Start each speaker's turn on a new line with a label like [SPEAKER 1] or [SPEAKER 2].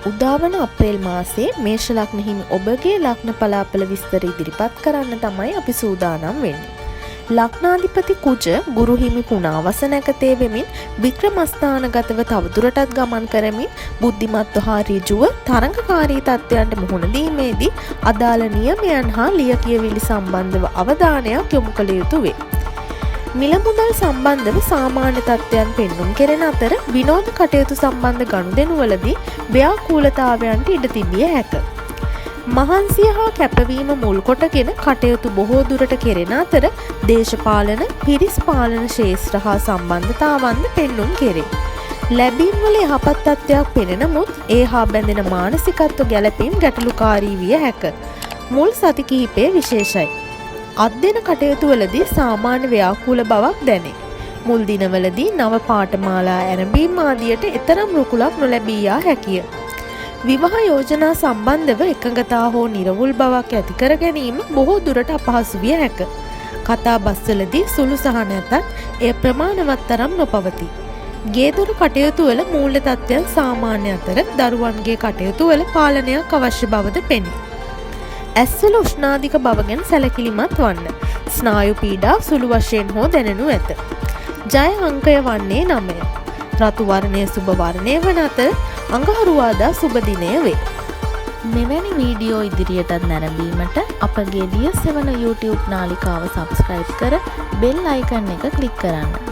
[SPEAKER 1] උදාවන අප්‍රේල් මාසයේ මේෂ ලග්න හිමි ඔබගේ ලග්න පලාපල විස්තර ඉදිරිපත් කරන්න තමයි අපි සූදානම් වෙන්නේ. ලග්නාධිපති කුජ ගුරු හිමි පුණාවස නැකතේ වෙමින් වික්‍රමස්ථානගතව තවදුරටත් ගමන් කරමින් බුද්ධිමත්ව හා ඍජුව තරඟකාරී තත්ත්වයන්ට මුහුණ දීමේදී අදාළ නියමයන් හා ලියකියවිලි සම්බන්ධව අවධානයක් යොමු කළ යුතු වේ. මිල මුදල් සම්බන්ධව සාමාන්‍ය තත්ත්වයන් පෙන්නුම් කෙරෙන අතර විනෝද කටයුතු සම්බන්ධ ගනුදෙනුවලදී ව්‍යාකූලතාවයන්ට ඉඩ තිබිය හැක. මහන්සිය හා කැපවීම මුල් කොටගෙන කටයුතු බොහෝ දුරට කෙරෙන අතර දේශපාලන, පිරිස් පාලන ශේෂ්ත්‍ර හා සම්බන්ධතාවන්ද පෙන්නුම් කෙරේ. ලැබීම් වල යහපත් තත්ත්වයක් පෙනෙනමුත් ඒ හා බැඳෙන මානසිකත්ව ගැළපීම් ගැටලුකාරී විය හැක. මුල් සති කිහිපය විශේෂයි. අධ්‍යයන කටයුතුවලදී සාමාන්‍ය ව්‍යාකූල බවක් දැනේ. මුල් දිනවලදී නව පාඨමාලා ආරම්භීම් ආදියට එතරම් රුකුලක් නොලැබී යා හැකිය. විවාහ යෝජනා සම්බන්ධව එකඟතා හෝ නිර්වුල් බවක් ඇති කර ගැනීම බොහෝ දුරට අපහසු විය හැක. කතා බස්වලදී සුළු සහනයත් එය ප්‍රමාණවත් තරම් නොපවතී. ගේදොර කටයුතුවල මූල්‍ය තත්ත්වයන් සාමාන්‍ය අතර දරුවන්ගේ කටයුතුවල පාලනයක් අවශ්‍ය බවද පෙනේ. ඇස්වල උෂ්ණාධික බව ගැන සැලකිලිමත් වන්න. ස්නායු පීඩා සුළු වශයෙන් හෝ දැනෙනු ඇත. ජය අංකය වන්නේ 9. රතු වර්ණය සුබ වර්ණය වන අතර අඟහරුවාදා සුබ දිනය වේ. මෙවැනි වීඩියෝ ඉදිරියටත් නැරඹීමට අපගේ දිය සෙවන YouTube නාලිකාව සබ්ස්ක්‍රයිබ් කර බෙල් අයිකන් එක ක්ලික් කරන්න.